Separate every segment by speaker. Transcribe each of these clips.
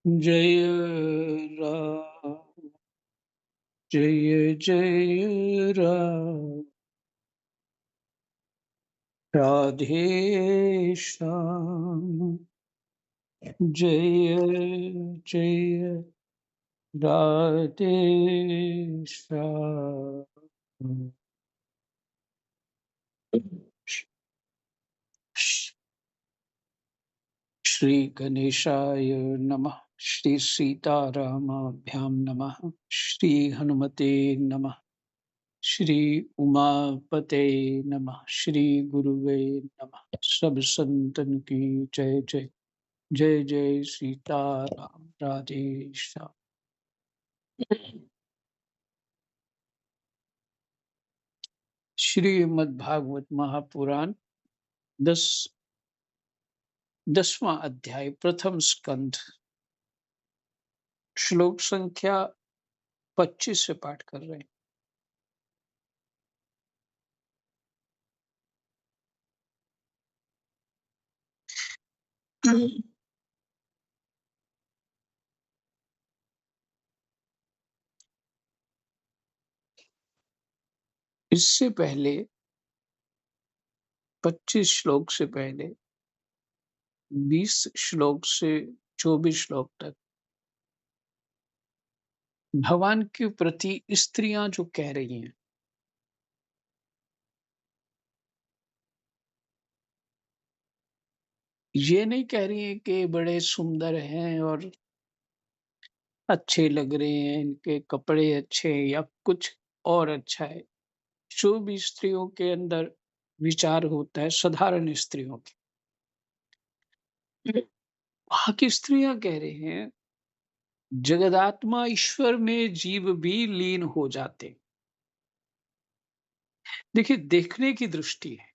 Speaker 1: जय राम, जय जय राम, राधे श्याम। जय जय राधे श्याम। श्री गणेशाय नमः। श्री सीतारामाभ्याम नमः। श्री हनुमते नमः। श्री उमापते नमः। श्री गुरुवे नमः। सब संतन की जय जय। जय जय सीताराम, राधे श्याम। श्रीमद् भागवत महापुराण 10वां अध्याय, प्रथम स्कंध, श्लोक संख्या 25 से पाठ कर रहे हैं। इससे पहले 25 श्लोक से पहले 20 श्लोक से 24 श्लोक तक भगवान के प्रति स्त्रियां जो कह रही हैं, ये नहीं कह रही हैं कि बड़े सुंदर हैं और अच्छे लग रहे हैं, इनके कपड़े अच्छे हैं या कुछ और अच्छा है। जो भी स्त्रियों के अंदर विचार होता है, साधारण स्त्रियों के, वहां की स्त्रियां कह रहे हैं जगदात्मा ईश्वर में जीव भी लीन हो जाते। देखिए, देखने की दृष्टि है।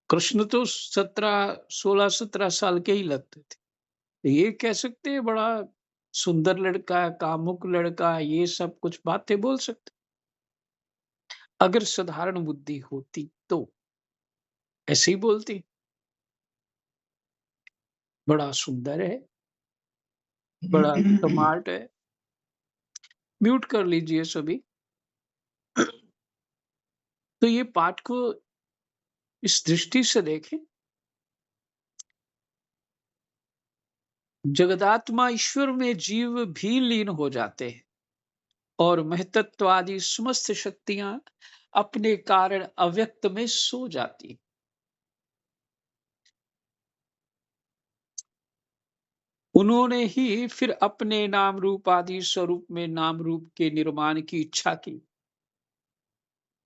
Speaker 1: कृष्ण तो 16-17 साल के ही लगते थे। ये कह सकते हैं बड़ा सुंदर लड़का, कामुक लड़का, ये सब कुछ बातें बोल सकते अगर साधारण बुद्धि होती तो। ऐसे ही बोलती, बड़ा सुंदर है, बड़ा स्मार्ट है। म्यूट कर लीजिए सभी। तो ये पाठ को इस दृष्टि से देखें, जगदात्मा ईश्वर में जीव भी लीन हो जाते हैं और महतत्वादि समस्त शक्तियां अपने कारण अव्यक्त में सो जाती। उन्होंने ही फिर अपने नाम रूप आदि स्वरूप में नाम रूप के निर्माण की इच्छा की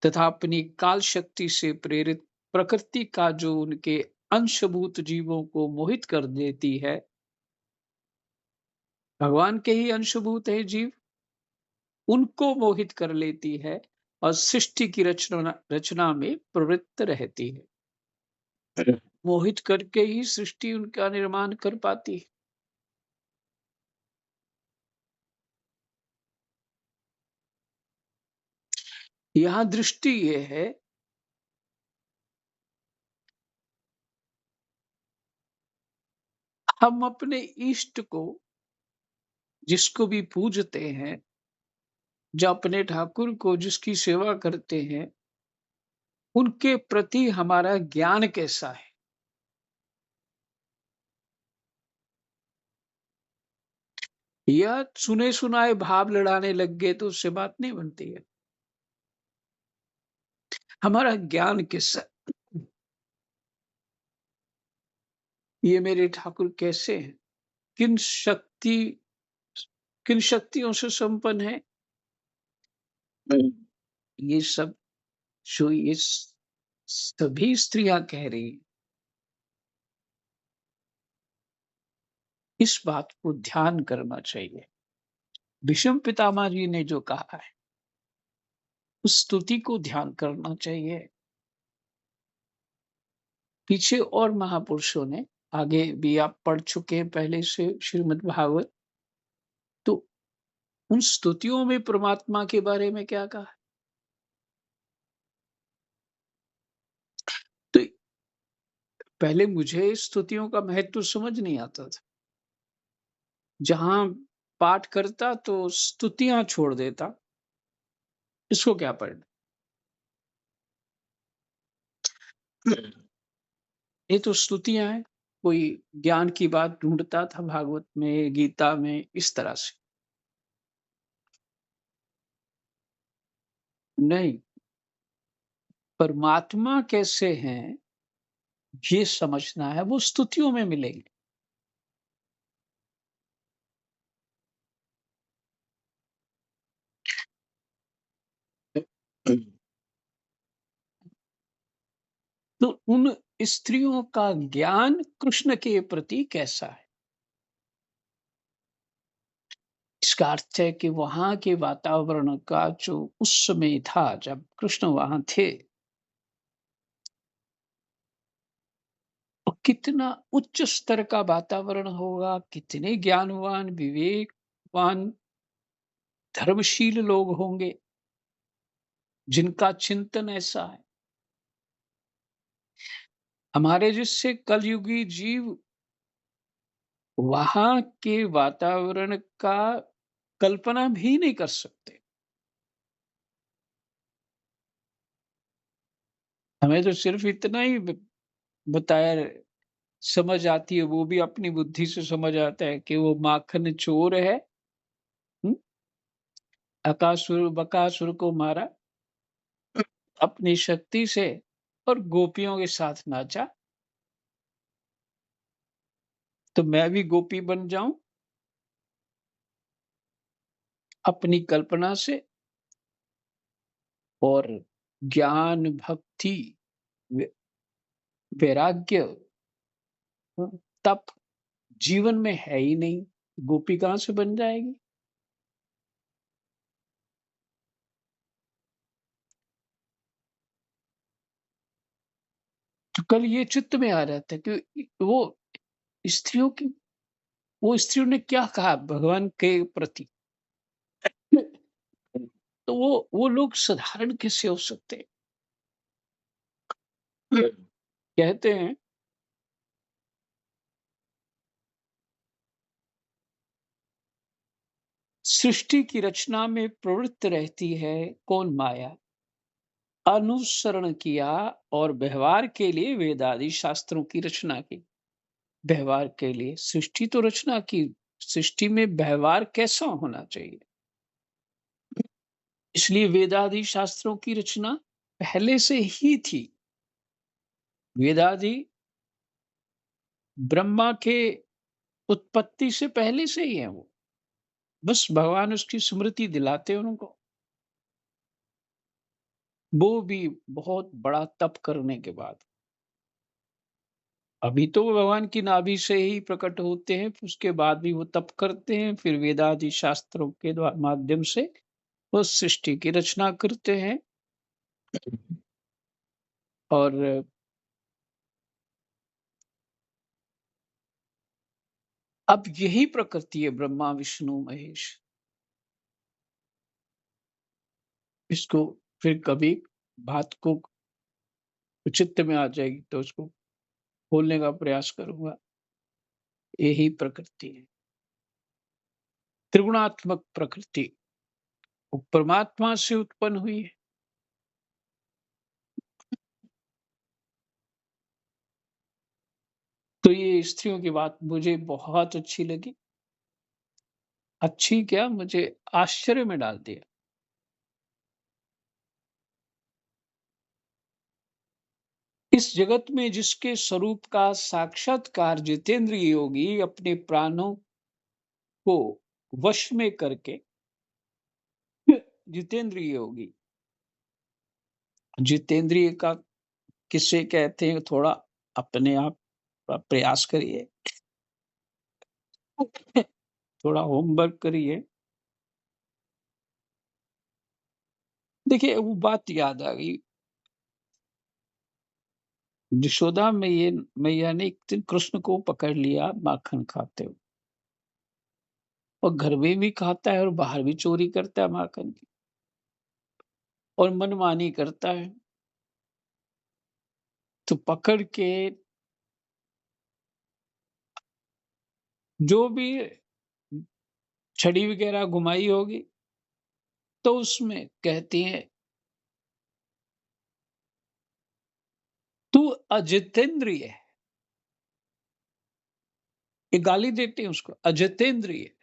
Speaker 1: तथा अपनी काल शक्ति से प्रेरित प्रकृति का जो उनके अंशभूत जीवों को मोहित कर देती है, भगवान के ही अंशभूत है जीव, उनको मोहित कर लेती है और सृष्टि की रचना रचना में प्रवृत्त रहती है। मोहित करके ही सृष्टि उनका निर्माण कर पाती है। यहाँ दृष्टि ये है, हम अपने इष्ट को, जिसको भी पूजते हैं, जो अपने ठाकुर को जिसकी सेवा करते हैं, उनके प्रति हमारा ज्ञान कैसा है। या सुने सुनाए भाव लड़ाने लग गए तो उससे बात नहीं बनती है। हमारा ज्ञान कैसा, ये मेरे ठाकुर कैसे हैं, किन शक्ति किन शक्तियों से संपन्न है। ये सब जो ये सभी स्त्रियां कह रही हैं, इस बात को ध्यान करना चाहिए। भीष्म पितामह जी ने जो कहा है, उस स्तुति को ध्यान करना चाहिए। पीछे और महापुरुषों ने, आगे भी आप पढ़ चुके हैं पहले से श्रीमद् भागवत, तो उन स्तुतियों में परमात्मा के बारे में क्या कहा है। तो पहले मुझे स्तुतियों का महत्व समझ नहीं आता था। जहाँ पाठ करता तो स्तुतियाँ छोड़ देता, इसको क्या पढ़ना? ये तो स्तुतियाँ हैं। कोई ज्ञान की बात ढूँढता था भागवत में, गीता में, इस तरह से। नहीं, परमात्मा कैसे हैं, ये समझना है, वो स्तुतियों में मिलेंगे। तो उन स्त्रियों का ज्ञान कृष्ण के प्रति कैसा है? इसका अर्थ है कि वहाँ के वातावरण का जो उस समय था जब कृष्ण वहाँ थे, वो कितना उच्च स्तर का वातावरण होगा, कितने ज्ञानवान, विवेकवान, धर्मशील लोग होंगे, जिनका चिंतन ऐसा है। हमारे जैसे कलयुगी जीव वहाँ के वातावरण का कल्पना भी नहीं कर सकते। हमें तो सिर्फ़ इतना ही बताया समझ आती है, वो भी अपनी बुद्धि से समझ आता है कि वो माखन चोर है, हुँ? अकासुर बकासुर को मारा अपनी शक्ति से और गोपियों के साथ नाचा, तो मैं भी गोपी बन जाऊँ अपनी कल्पना से और ज्ञान, भक्ति, वै वैराग्य, हुँ, तप जीवन में है ही नहीं, गोपी कहाँ से बन जाएगी? तो कल ये चित्त में आ जाता है कि वो स्त्रियों की वो स्त्रियों ने क्या कहा भगवान के प्रति? तो वो लोग साधारण कैसे हो सकते हैं? कहते हैं सृष्टि की रचना में प्रवृत्त रहती है कौन माया? अनुसरण किया और व्यवहार के लिए वेद आदि शास्त्रों की रचना की। व्यवहार के लिए सृष्टि तो रचना की, सृष्टि में व्यवहार कैसा होना चाहिए? इसलिए वेदादि शास्त्रों की रचना पहले से ही थी। वेदादि ब्रह्मा के उत्पत्ति से पहले से ही है वो। बस भगवान उसकी स्मृति दिलाते हैं उनको। वो भी बहुत बड़ा तप करने के बाद। अभी तो वो भगवान की नाभि से ही प्रकट होते हैं, फिर उसके बाद भी वो तप करते हैं, फिर वेदादि शास्त्रों के माध्यम से वो सृष्टि की रचना करते हैं और अब यही प्रकृति है ब्रह्मा, विष्णु, महेश। इसको फिर कभी बात को चित्त में आ जाएगी तो उसको खोलने का प्रयास करूँगा। यही प्रकृति है। त्रिगुणात्मक प्रकृति, वो परमात्मा से उत्पन्न हुई है। तो ये स्त्रियों की बात मुझे बहुत अच्छी लगी। अच्छी क्या मुझे आश्चर्य में डाल दिया। इस जगत में जिसके स्वरूप का साक्षात्कार जितेंद्र योगी अपने प्राणों को वश में करके जितेंद्र योगी जितेंद्रिय का किसे कहते हैं थोड़ा अपने आप प्रयास करिए थोड़ा होमवर्क करिए देखिए वो बात याद आ गई यशोदा मैया ने एक दिन कृष्ण को पकड़ लिया माखन खाते हुए और घर में भी खाता है और बाहर भी चोरी करता है माखन की और मनमानी करता है तो पकड़ के जो भी छड़ी वगैरह घुमाई होगी, तो उसमें कहती हैं, "तू अजितेंद्रिय है।" ये गाली देते हैं उसको, अजितेंद्रिय।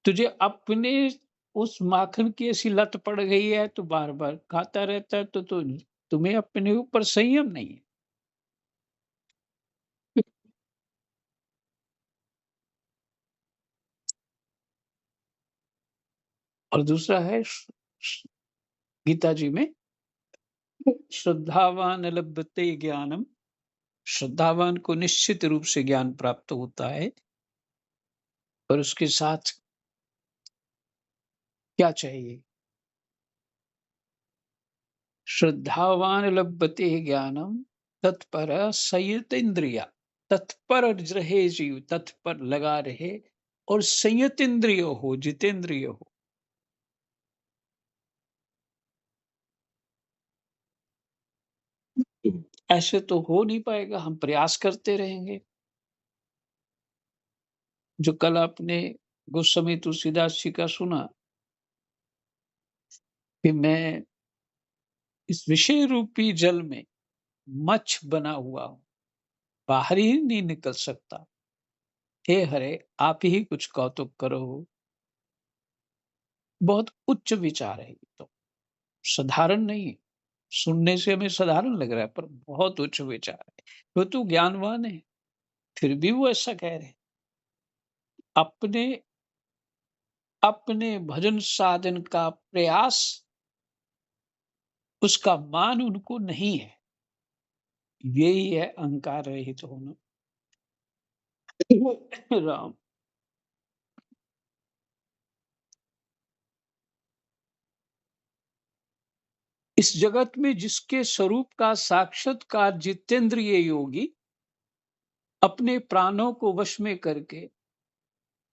Speaker 1: तुझे अपने उस माखन की ऐसी लत पड़ गई है, तो बार-बार खाता रहता है, तो तुम्हें अपने ऊपर संयम नहीं है। और दूसरा है गीता जी में, श्रद्धावान लभते ज्ञानम, श्रद्धावान को निश्चित रूप से ज्ञान प्राप्त होता है, पर उसके साथ क्या चाहिए? श्रद्धावान लभते ज्ञानम तत्पर संयतेन्द्रिया, तत्पर रहे जीव, तत्पर लगा रहे और संयत इंद्रिय हो, जितेंद्रिय हो। ऐसे तो हो नहीं पाएगा, हम प्रयास करते रहेंगे। जो कल आपने गोस्वामी तुलसीदास जी का सुना कि मैं इस विषय रूपी जल में मच्छ बना हुआ हूँ, बाहर ही नहीं निकल सकता। हे हरे, आप ही कुछ कौतुक करो। बहुत उच्च विचार है ये तो, साधारण नहीं है। सुनने से हमें साधारण लग रहा है, पर बहुत उच्च विचार है। वो तो ज्ञानवान है, फिर भी वो ऐसा कह रहे हैं। अपने अपने भजन साधन का प्रयास, उसका मान उनको नहीं है। यही है अहंकार रहित होना। राम। इस जगत में जिसके स्वरूप का साक्षात्कार जितेंद्रिय योगी अपने प्राणों को वश में करके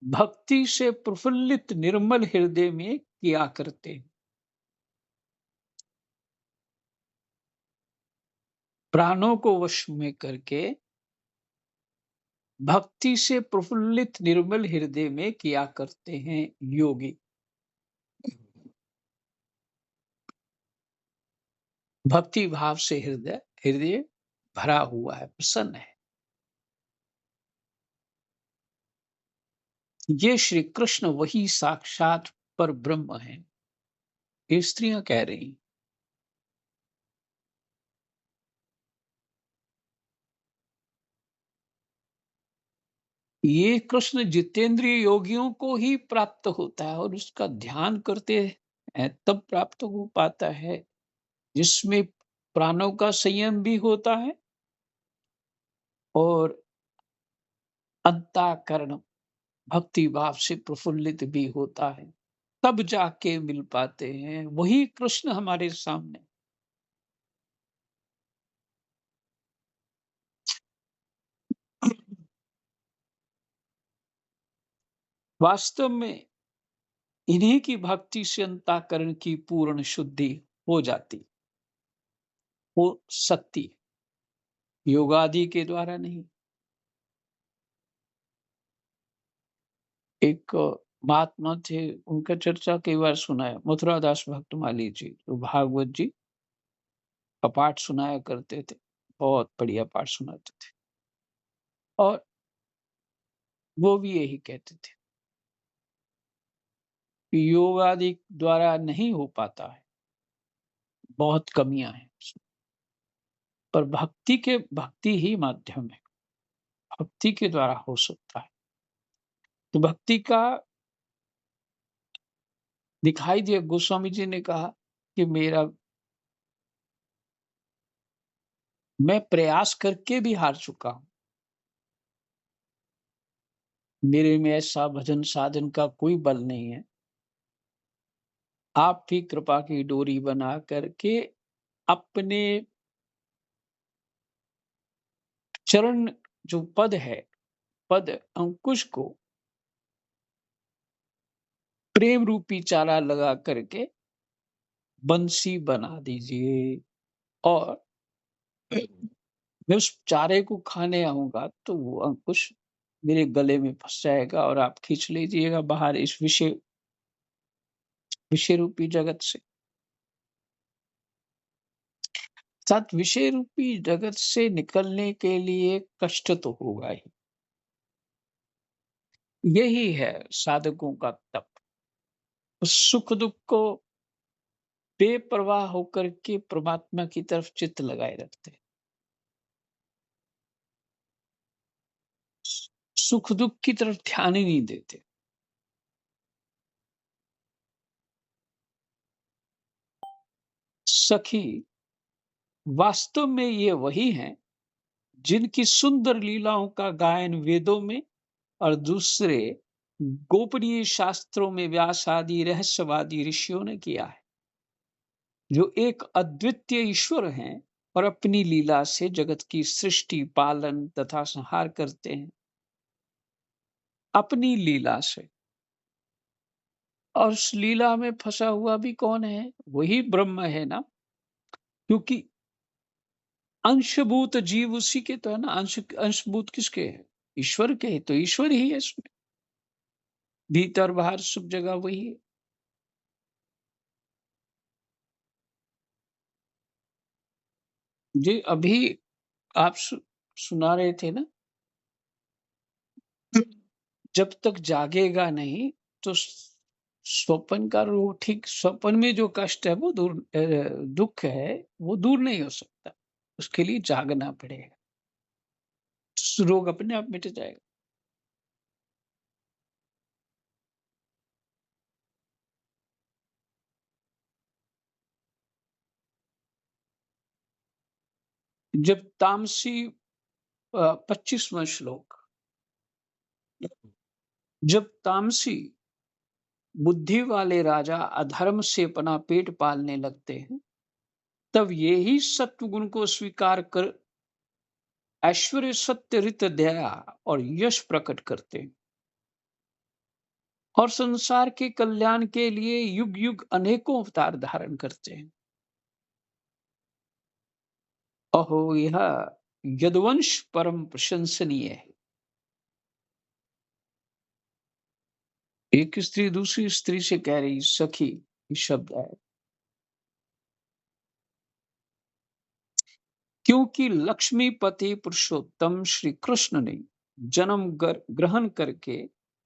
Speaker 1: भक्ति से प्रफुल्लित निर्मल हृदय में किया करते हैं। प्राणों को वश में करके भक्ति से प्रफुल्लित निर्मल हृदय में किया करते हैं योगी। भक्ति भाव से हृदय हृदय भरा हुआ है, प्रसन्न है। ये श्री कृष्ण वही साक्षात पर ब्रह्म है, ये स्त्रियां कह रही। ये कृष्ण जितेंद्रिय योगियों को ही प्राप्त होता है, और उसका ध्यान करते हैं तब प्राप्त हो पाता है, जिसमें प्राणों का संयम भी होता है और अंतःकरण भक्ति भाव से प्रफुल्लित भी होता है। तब जाके मिल पाते हैं वही कृष्ण हमारे सामने। वास्तव में इन्हीं की भक्ति से अंतःकरण की पूर्ण शुद्धि हो जाती, हो सकती, योगादि के द्वारा नहीं। एक महात्मा थे, उनका चर्चा कई बार सुना है, मथुरादास भक्तमाली जी, जो भागवत जी का पाठ सुनाया करते थे। बहुत बढ़िया पाठ सुनाते थे, और वो भी यही कहते थे कि योग आदि द्वारा नहीं हो पाता है, बहुत कमियां हैं उसमें। पर भक्ति ही माध्यम है, भक्ति के द्वारा हो सकता है। तो भक्ति का दिखाई दिया, गोस्वामी जी ने कहा कि मेरा मैं प्रयास करके भी हार चुका हूं, मेरे में ऐसा भजन साधन का कोई बल नहीं है। आप भी कृपा की डोरी बना करके अपने चरण, जो पद है, पद अंकुश को प्रेम रूपी चारा लगा करके बंसी बना दीजिए, और मैं उस चारे को खाने आऊँगा तो वो अंकुश मेरे गले में फँस जाएगा और आप खींच लीजिएगा बाहर इस विषय रूपी जगत से। साथ विषय रूपी जगत से निकलने के लिए कष्ट तो होगा ही। यही है साधकों का तप। उस सुख-दुःख को बेपरवाह होकर के परमात्मा की तरफ चित्त लगाए रखते हैं। सुख-दुःख की तरफ ध्यान ही नहीं देते। सखी वास्तव में ये वही हैं जिनकी सुंदर लीलाओं का गायन वेदों में और दूसरे गोपनीय शास्त्रों में व्यास आदि रहस्यवादी ऋषियों ने किया है, जो एक अद्वितीय ईश्वर हैं और अपनी लीला से जगत की सृष्टि, पालन तथा संहार करते हैं। अपनी लीला से। और उस लीला में फंसा हुआ भी कौन है? वही ब्रह्म है ना, क्योंकि अंशभूत जीव उसी के तो है ना। अंशभूत किसके है? ईश्वर के है, तो ईश्वर ही है इसमें। भीतर बाहर सब जगह वही है। जी अभी आप सुना रहे थे ना, जब तक जागेगा नहीं तो स्वपन का रो ठीक, स्वपन में जो कष्ट है वो दूर, दुख है वो दूर नहीं हो सकता। उसके लिए जागना पड़ेगा, रोग अपने आप मिट जाएगा। जब तामसी 25वां श्लोक, जब तामसी बुद्धि वाले राजा अधर्म से अपना पेट पालने लगते हैं, तब ये ही सत्व गुण को स्वीकार कर ऐश्वर्य, सत्य, रित, दया और यश प्रकट करते हैं और संसार के कल्याण के लिए युग युग अनेकों अवतार धारण करते हैं। अहो यह यदुवंश परम प्रशंसनीय है। एक स्त्री दूसरी स्त्री से कह रही सखी, ये शब्द है, क्योंकि लक्ष्मीपति पुरुषोत्तम श्री कृष्ण ने जन्म ग्रहण करके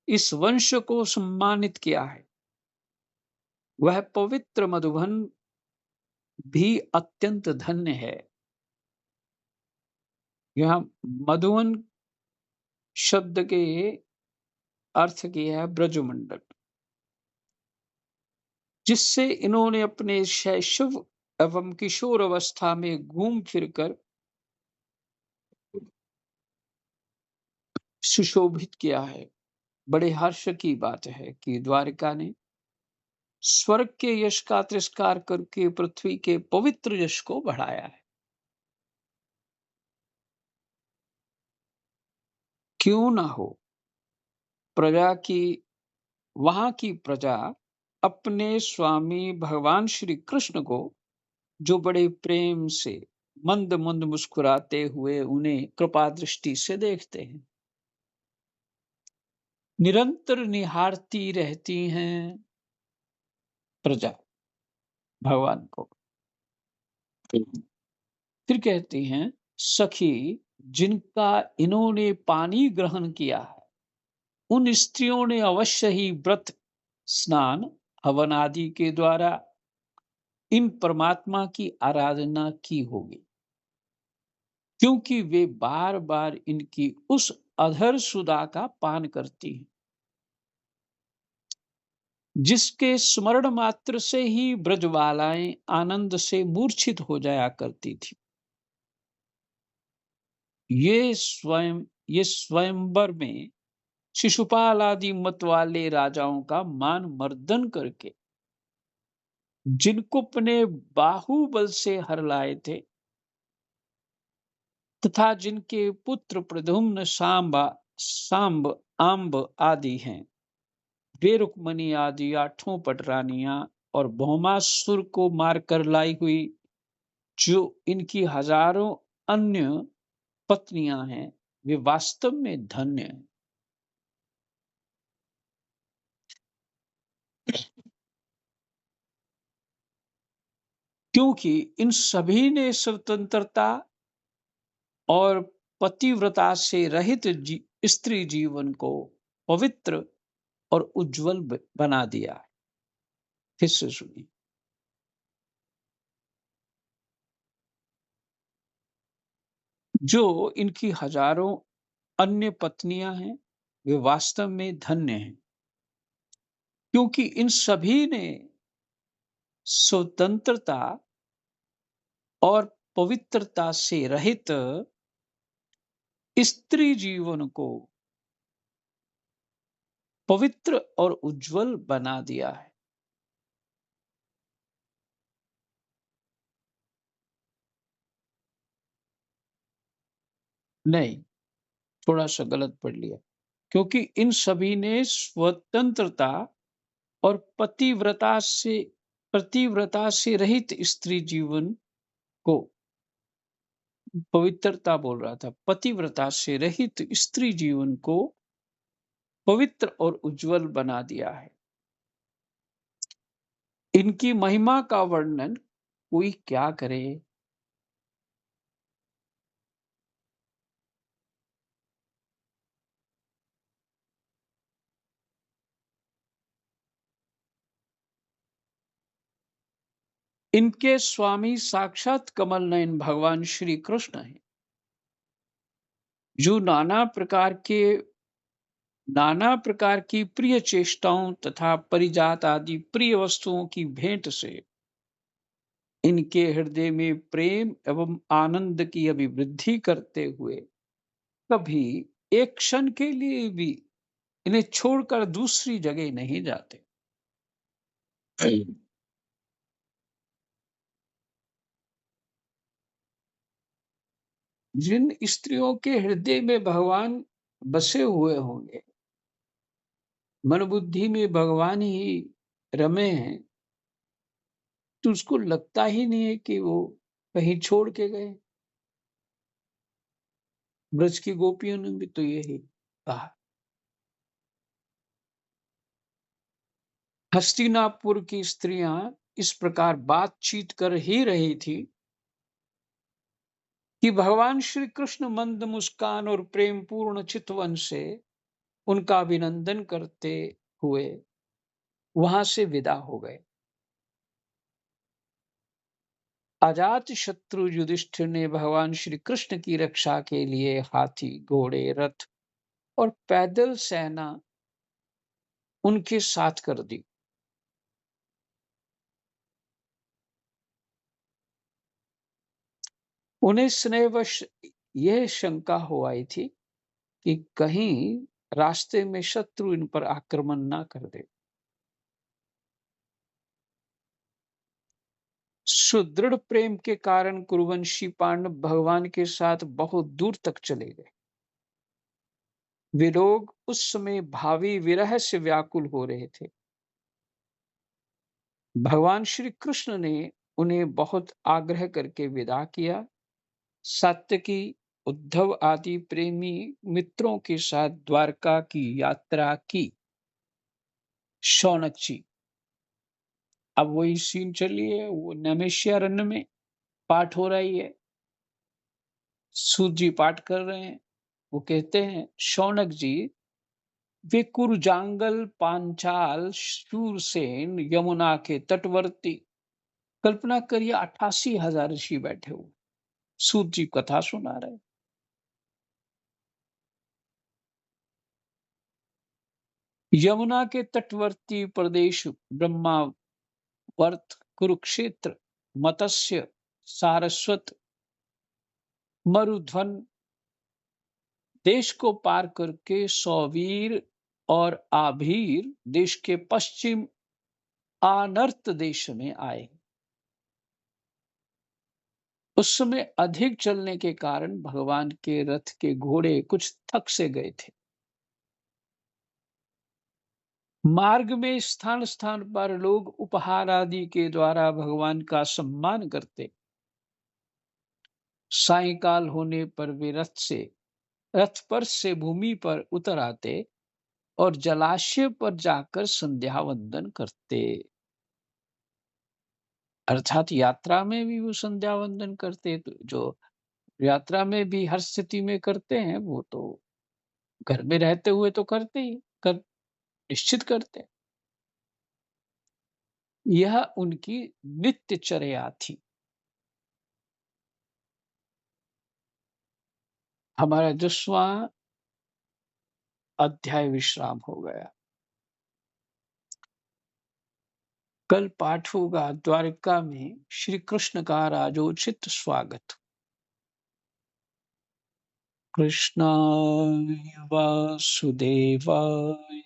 Speaker 1: इस वंश को सम्मानित किया है। वह पवित्र मधुबन भी अत्यंत धन्य है। यहाँ मधुबन शब्द के अर्थ किया है ब्रजमंडल, जिससे इन्होंने अपने शैशव एवं किशोर अवस्था में घूम फिरकर सुशोभित किया है। बड़े हर्ष की बात है कि द्वारिका ने स्वर्ग के यश का तिरस्कार करके पृथ्वी के पवित्र यश को बढ़ाया है। क्यों ना हो, प्रजा की, वहां की प्रजा अपने स्वामी भगवान श्री कृष्ण को, जो बड़े प्रेम से मंद मंद मुस्कुराते हुए उन्हें कृपा दृष्टि से देखते हैं, निरंतर निहारती रहती हैं प्रजा भगवान को। फिर कहती हैं सखी, जिनका इन्होंने पानी ग्रहण किया है, उन स्त्रियों ने अवश्य ही व्रत, स्नान, हवन आदि के द्वारा इन परमात्मा की आराधना की होगी, क्योंकि वे बार बार इनकी उस अधर सुधा का पान करती हैं, जिसके स्मरण मात्र से ही ब्रजवालाएं आनंद से मूर्छित हो जाया करती थी। ये स्वयं ये स्वयंवर में शिशुपाल आदि मत वाले राजाओं का मान मर्दन करके जिनको अपने बाहुबल से हर लाए थे, तथा जिनके पुत्र प्रद्युम्न, सांब, आंब आदि हैं, वे रुक्मणी आदि 8 पटरानियां और भौमासुर को मारकर लाई हुई, जो इनकी हजारों अन्य पत्नियां हैं वे वास्तव में धन्य हैं, क्योंकि इन सभी ने स्वतंत्रता और पतिव्रता से रहित स्त्री जीवन को पवित्र और उज्जवल बना दिया है। फिर से सुनिए। जो इनकी हजारों अन्य पत्नियां हैं वे वास्तव में धन्य हैं, क्योंकि इन सभी ने स्वतंत्रता और पवित्रता से रहित स्त्री जीवन को पवित्र और उज्जवल बना दिया है। नहीं, थोड़ा सा गलत पढ़ लिया। क्योंकि इन सभी ने स्वतंत्रता और पतिव्रता से रहित स्त्री जीवन को पवित्रता बोल रहा था, पतिव्रता से रहित स्त्री जीवन को पवित्र और उज्जवल बना दिया है। इनकी महिमा का वर्णन कोई क्या करे। इनके स्वामी साक्षात कमल नयन भगवान श्री कृष्ण हैं, जो नाना प्रकार की प्रिय चेष्टाओं तथा परिजात आदि प्रिय वस्तुओं की भेंट से इनके हृदय में प्रेम एवं आनंद की अभिवृद्धि करते हुए कभी एक क्षण के लिए भी इन्हें छोड़कर दूसरी जगह नहीं जाते। जिन स्त्रियों के हृदय में भगवान बसे हुए होंगे, मन बुद्धि में भगवान ही रमे हैं, तो उसको लगता ही नहीं है कि वो कहीं छोड़ के गए। ब्रज की गोपियों ने भी तो यही कहा। हस्तिनापुर की स्त्रियां इस प्रकार बातचीत कर ही रही थी कि भगवान श्री कृष्ण मंद मुस्कान और प्रेम पूर्ण चितवन से उनका अभिनंदन करते हुए वहां से विदा हो गए। अजात शत्रु युधिष्ठिर ने भगवान श्री कृष्ण की रक्षा के लिए हाथी, घोड़े, रथ और पैदल सेना उनके साथ कर दी। उन्हें स्नेहवश यह शंका हो आई थी कि कहीं रास्ते में शत्रु इन पर आक्रमण ना कर दे। सुदृढ़ प्रेम के कारण कुरुवंशी पांडव भगवान के साथ बहुत दूर तक चले गए। वे लोग उस समय भावी विरह से व्याकुल हो रहे थे। भगवान श्री कृष्ण ने उन्हें बहुत आग्रह करके विदा किया। सात्यकी, उद्धव आदि प्रेमी मित्रों के साथ द्वारका की यात्रा की। शौनक जी, अब वही सीन चलिए, वो नैमिषारण्य में पाठ हो रही है, सूत जी पाठ कर रहे हैं। वो कहते हैं, शौनक जी, वे कुरुजांगल, पांचाल, शूरसेन, यमुना के तटवर्ती, कल्पना करिए 88,000 ऋषि बैठे हुए, सूत जी कथा सुना रहे। यमुना के तटवर्ती प्रदेश ब्रह्मावर्त, कुरुक्षेत्र, मत्स्य, सारस्वत, मरुध्वन देश को पार करके सौवीर और आभीर देश के पश्चिम आनर्त देश में आए। उस समय अधिक चलने के कारण भगवान के रथ के घोड़े कुछ थक से गए थे। मार्ग में स्थान स्थान पर लोग उपहार आदि के द्वारा भगवान का सम्मान करते। सायंकाल होने पर वे रथ पर से भूमि पर उतर आते और जलाशय पर जाकर संध्या वंदन करते। अर्थात यात्रा में भी वो संध्या वंदन करते, तो जो यात्रा में भी हर स्थिति में करते हैं, वो तो घर में रहते हुए तो करते ही कर निश्चित करते हैं। यह उनकी नित्यचर्या थी। हमारा 10वां अध्याय विश्राम हो गया। कल पाठ होगा द्वारिका में श्री कृष्ण का राजोचित स्वागत। कृष्णाय वासुदेवाय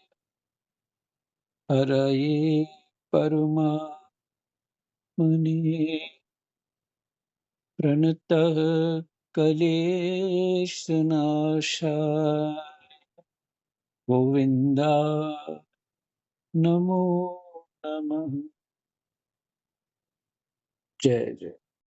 Speaker 1: हरये परमात्मने प्रणतः क्लेशनाशाय गोविन्दाय नमो नमः। जय जय।